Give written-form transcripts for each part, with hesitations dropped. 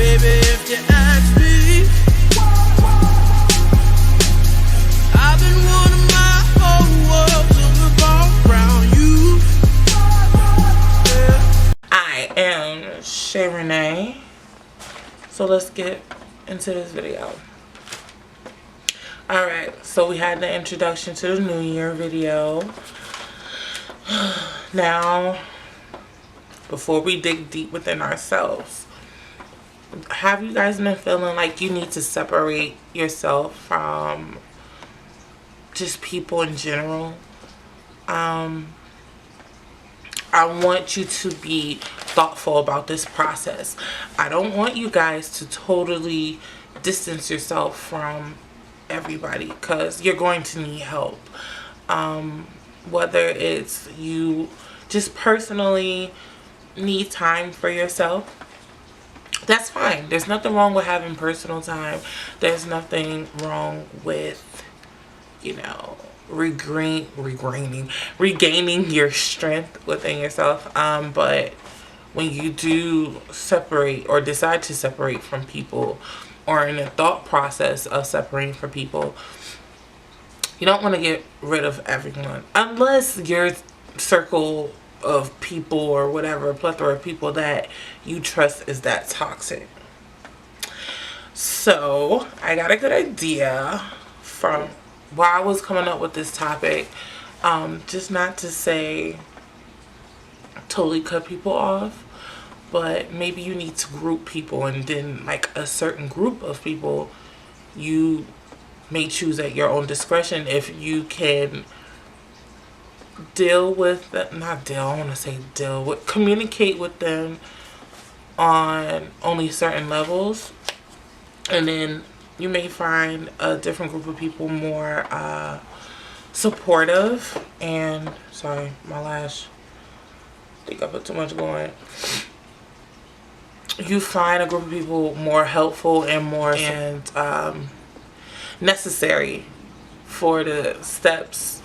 Baby, if you ask me, I've been wanting my whole world to revolve around you. I am Shay Renee. So let's get into this video. Alright, so we had the introduction to the New Year video. Now, before we dig deep within ourselves, have you guys been feeling like you need to separate yourself from just people in general? I want you to be thoughtful about this process. I don't want you guys to totally distance yourself from everybody, because you're going to need help. Whether it's you just personally need time for yourself, that's fine. There's nothing wrong with having personal time. There's nothing wrong with, you know, regaining your strength within yourself. But when you do separate or decide to separate from people, or in the thought process of separating from people, you don't want to get rid of everyone, unless your circle of people or whatever, a plethora of people that you trust is that toxic. So I got a good idea from why I was coming up with this topic. Just not to say totally cut people off, but maybe you need to group people, and then like a certain group of people you may choose at your own discretion if you can communicate with them on only certain levels. And then you may find a different group of people more supportive and, sorry, my lash, I think I put too much going. You find a group of people more helpful and more necessary for the steps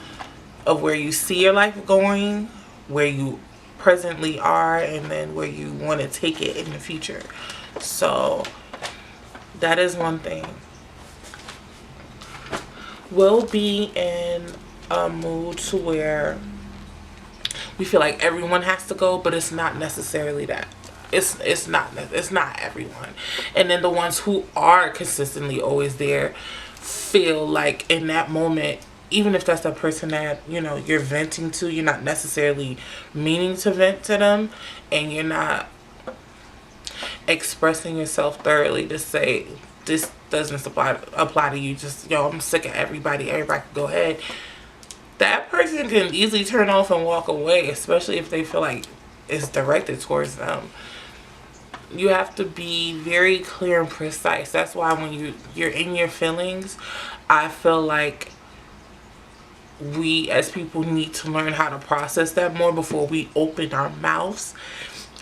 of where you see your life going, where you presently are, and then where you want to take it in the future. So that is one thing. We'll be in a mood to where we feel like everyone has to go, but it's not necessarily that. It's not everyone. And then the ones who are consistently always there feel like in that moment, even if that's the person that, you know, you're venting to, you're not necessarily meaning to vent to them, and you're not expressing yourself thoroughly to say this doesn't apply to you, just, yo, I'm sick of everybody can go ahead. That person can easily turn off and walk away, especially if they feel like it's directed towards them. You have to be very clear and precise. That's why when you're in your feelings, I feel like we as people need to learn how to process that more before we open our mouths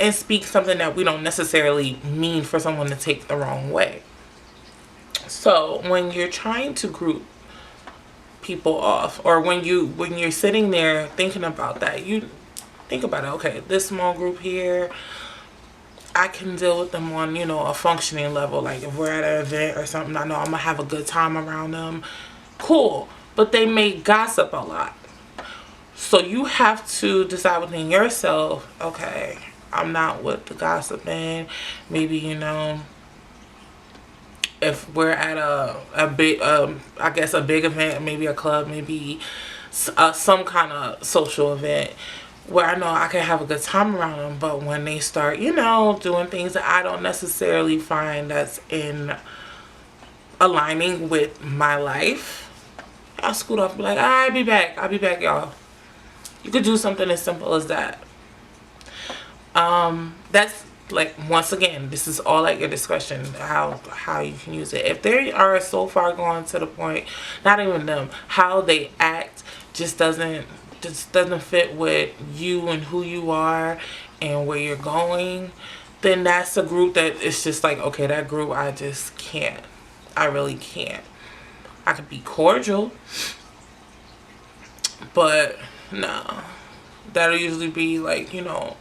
and speak something that we don't necessarily mean for someone to take the wrong way. So when you're trying to group people off, or when you're sitting there thinking about that, you think about it, okay, this small group here, I can deal with them on, you know, a functioning level. Like if we're at an event or something, I know I'm gonna have a good time around them. Cool. But they may gossip a lot. So you have to decide within yourself, okay, I'm not with the gossiping. Maybe, you know, if we're at a big, I guess a big event, maybe a club, maybe some kind of social event, where I know I can have a good time around them, but when they start, you know, doing things that I don't necessarily find that's in aligning with my life, I'll scoot off and be like, I'll be back, y'all. You could do something as simple as that. That's like, once again, this is all at your discretion, how you can use it. If they are so far gone to the point, not even them, how they act just doesn't fit with you and who you are and where you're going, then that's a group that it's just like, okay, that group, I just can't. I really can't. I could be cordial, but no. That'll usually be like, you know,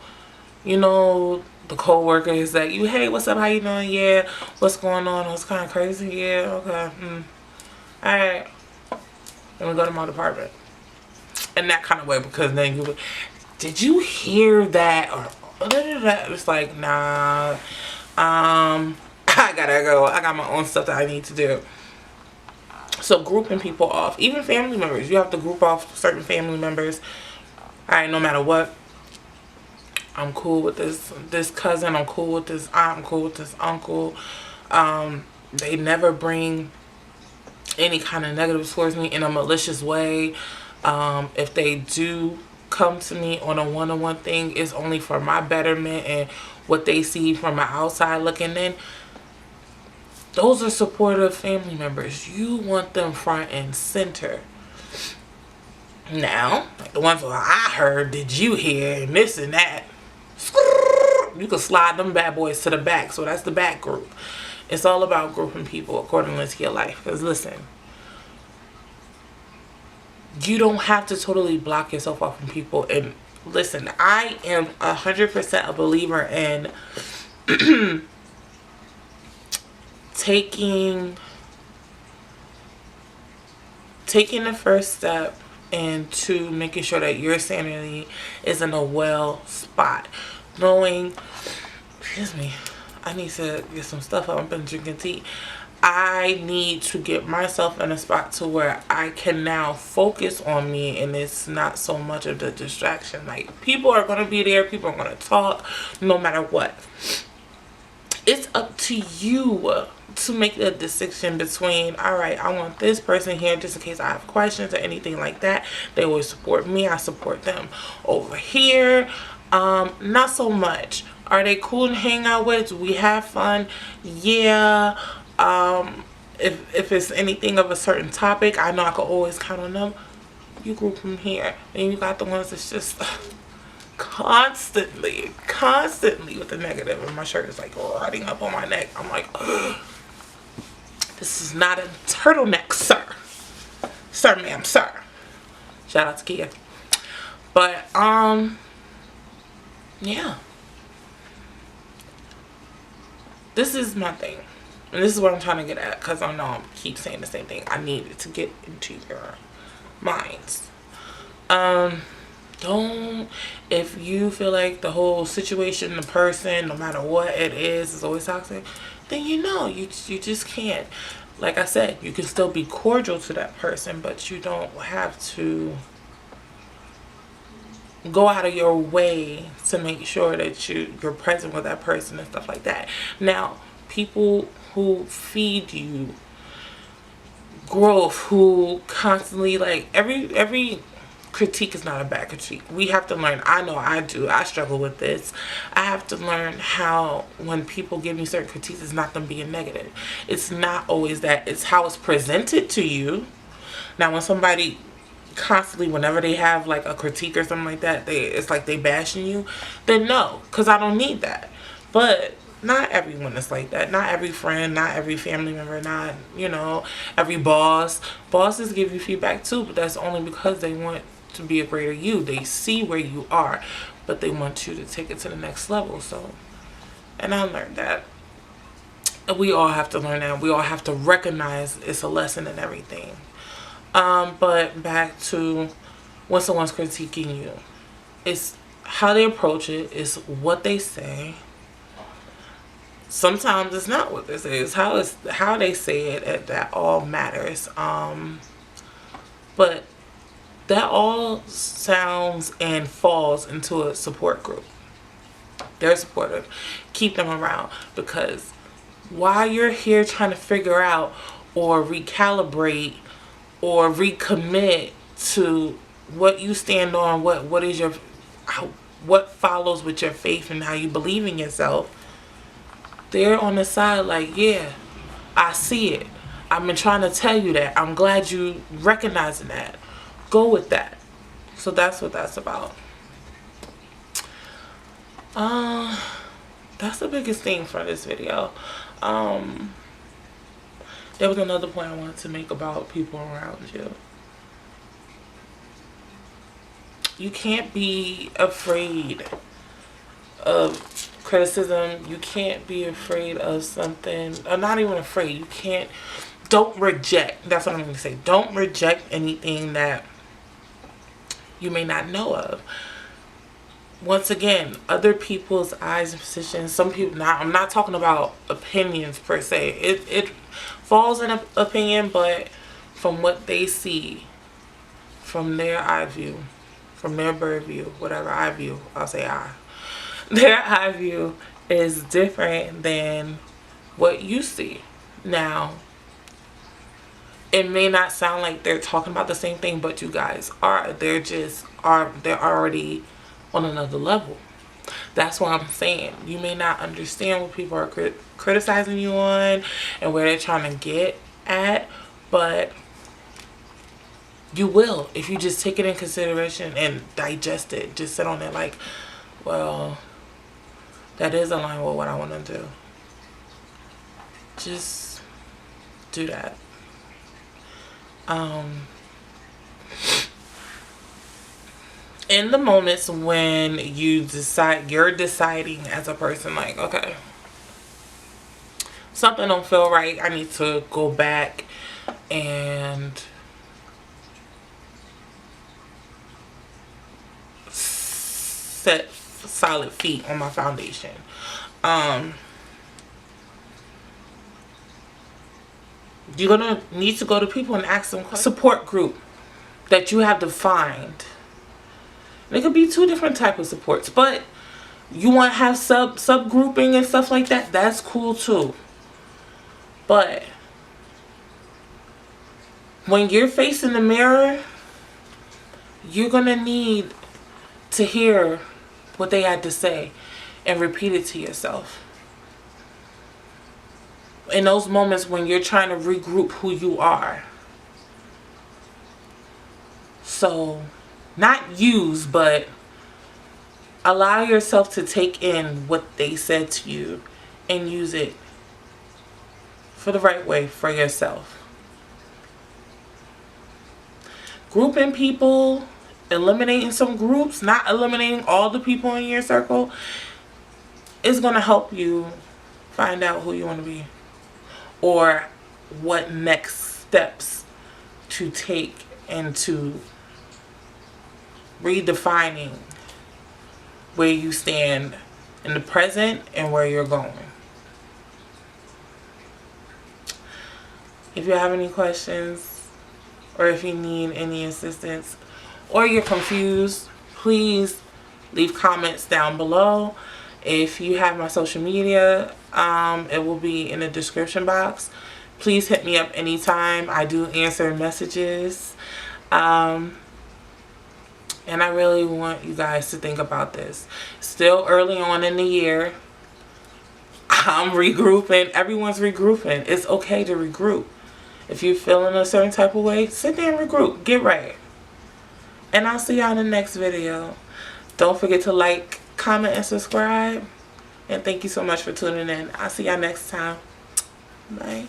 the co-workers that you, hey, what's up, how you doing? Yeah, what's going on? It's kind of crazy. Yeah, okay. All right. Then we go to my department. In that kind of way, because then you, did you hear that? Or it's like, nah. I gotta go. I got my own stuff that I need to do. So grouping people off, even family members, you have to group off certain family members. All right, no matter what, I'm cool with this cousin, I'm cool with this aunt, I'm cool with this uncle. They never bring any kind of negative towards me in a malicious way. If they do come to me on a one-on-one thing, it's only for my betterment and what they see from my outside looking in. Those are supportive family members. You want them front and center. Now, like the ones where I heard, did you hear, and this and that, you can slide them bad boys to the back. So that's the back group. It's all about grouping people accordingly to your life. Because listen, you don't have to totally block yourself off from people. And listen, I am 100% a believer in taking the first step into making sure that your sanity is in a well spot. Knowing, excuse me, I need to get some stuff up. I've been drinking tea. I need to get myself in a spot to where I can now focus on me, and it's not so much of the distraction. Like, people are going to be there, people are going to talk, no matter what. It's up to you to make the distinction between, all right, I want this person here just in case I have questions or anything like that. They always support me, I support them. Over here, not so much. Are they cool to hang out with? Do we have fun? Yeah. If it's anything of a certain topic, I know I can always count on them. You group them here. And you got the ones that's just constantly with the negative, and my shirt is like riding up on my neck. I'm like, ugh. This is not a turtleneck, sir. Sir, ma'am, sir. Shout out to Kia. But yeah, this is my thing, and this is what I'm trying to get at, because I know I keep saying the same thing. I need to get into your minds. Don't, if you feel like the whole situation, the person, no matter what it is always toxic, then you know, you just can't. Like I said, you can still be cordial to that person, but you don't have to go out of your way to make sure that you're present with that person and stuff like that. Now, people who feed you growth, who constantly, like, every critique is not a bad critique. We have to learn. I know I do. I struggle with this. I have to learn how, when people give me certain critiques, it's not them being negative. It's not always that. It's how it's presented to you. Now, when somebody constantly, whenever they have like a critique or something like that, it's like they bashing you, then no, because I don't need that. But not everyone is like that. Not every friend, not every family member, not, you know, every boss. Bosses give you feedback too, but that's only because they want to be a greater you. They see where you are, but they want you to take it to the next level. So, and I learned that. We all have to learn that. We all have to recognize it's a lesson in everything. But back to when someone's critiquing you, it's how they approach it, it's what they say. Sometimes it's not what they say, it's how they say it that all matters. But that all sounds and falls into a support group. They're supportive. Keep them around, because while you're here trying to figure out or recalibrate or recommit to what you stand on, what is your, what follows with your faith and how you believe in yourself, they're on the side like, yeah, I see it. I've been trying to tell you that. I'm glad you recognizing that. Go with that. So that's what that's about. That's the biggest thing for this video. There was another point I wanted to make about people around you. You can't be afraid of criticism. You can't be afraid of something, or not even afraid. You can't, don't reject. That's what I'm going to say. Don't reject anything that you may not know of. Once again, other people's eyes and positions. Some people, I'm not talking about opinions per se. It falls in opinion, but from what they see, from their eye view, from their bird view, whatever eye view, I'll say eye. Their eye view is different than what you see. Now, it may not sound like they're talking about the same thing, but you guys are. They're already on another level. That's what I'm saying. You may not understand what people are criticizing you on and where they're trying to get at, but you will if you just take it in consideration and digest it. Just sit on it like, well, that is aligned with what I want to do. Just do that. In the moments when you're deciding as a person, like, okay, something don't feel right, I need to go back and set solid feet on my foundation. You're gonna need to go to people and ask them questions. Support group that you have defined. It could be 2 different types of supports, but you want to have subgrouping and stuff like that. That's cool too. But when you're facing the mirror, you're gonna need to hear what they had to say and repeat it to yourself. In those moments when you're trying to regroup who you are. So, not use, but allow yourself to take in what they said to you and use it for the right way for yourself. Grouping people, eliminating some groups, not eliminating all the people in your circle, is going to help you find out who you want to be. Or what next steps to take into redefining where you stand in the present and where you're going. If you have any questions or if you need any assistance or you're confused, please leave comments down below. If you have my social media, it will be in the description box. Please hit me up anytime. I do answer messages. And I really want you guys to think about this. Still early on in the year. I'm regrouping. Everyone's regrouping. It's okay to regroup. If you're feeling a certain type of way, sit there and regroup. Get right. And I'll see y'all in the next video. Don't forget to like, comment, and subscribe. And thank you so much for tuning in. I'll see y'all next time. Bye.